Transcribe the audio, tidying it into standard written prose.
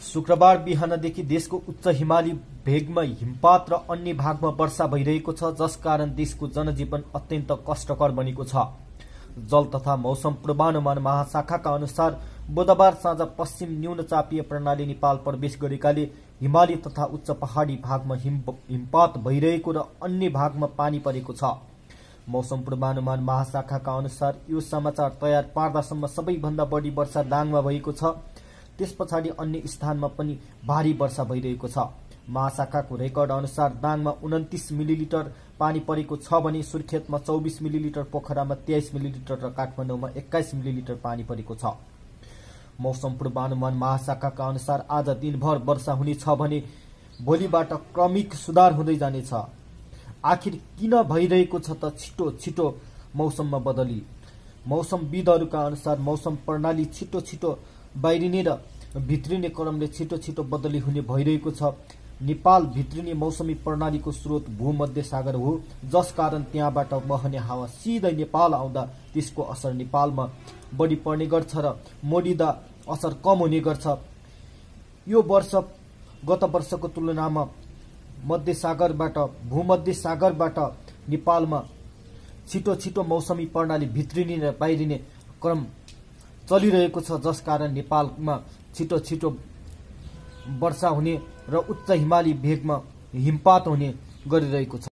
शुक्रबार बिहानदेखि देशको उच्च हिमाली भेगमा हिमपात र अन्य भागमा वर्षा भइरहेको छ, जसकारण देशको जनजीवन अत्यन्त कष्टकर बनेको छ। जल तथा मौसम पूर्वानुमान महाशाखाका अनुसार बुधबार साँझ पश्चिम न्यून चापीय प्रणाली नेपाल प्रवेश गरेकाले हिमाली तथा उच्च पहाडी भागमा हिमपात भइरहेको र अन्य भागमा पानी परेको छ। मौसम पूर्वानुमान महाशाखाका अनुसार यो समाचार तयार पार्दासम्म सबैभन्दा बढी वर्षा दाङमा भएको छ। त्यस पछाडि अन्य स्थानमा पनि भारी वर्षा भइरहेको छ। महाशाखाको रेकर्ड अनुसार दाङमा 29 मिलिलिटर पानी परेको छ भने सुर्खेतमा 24 मिलिलिटर, पोखरामा 23 मिलिलिटर र काठमाडौँमा 21 मिलिलिटर पानी परेको छ। मौसम पूर्वानुमान महाशाखाका अनुसार आज दिनभर वर्षा हुनेछ भने भोलिबाट क्रमिक सुधार हुँदै जानेछ। आखिर किन भइरहेको छ त छिटो छिटो मौसममा बदली? मौसमविदहरूका अनुसार मौसम प्रणाली छिटो छिटो बाहिरिने र भित्रिने क्रमले छिटो छिटो बदली हुने भइरहेको छ। नेपाल भित्रिने मौसमी प्रणालीको स्रोत भूमध्य सागर हो, जसकारण त्यहाँबाट बहने हावा सिधै नेपाल आउँदा त्यसको असर नेपालमा बढी पर्ने गर्छ र मोडिँदा असर कम हुने गर्छ। यो वर्ष गत वर्षको तुलनामा भूमध्य सागरबाट नेपालमा छिटो छिटो मौसमी प्रणाली भित्रिने र बाहिरिने क्रम चलिरहेको छ, जसकारण नेपालमा छिटो छिटो वर्षा हुने र उच्च हिमाली भेगमा हिमपात हुने गरिरहेको छ।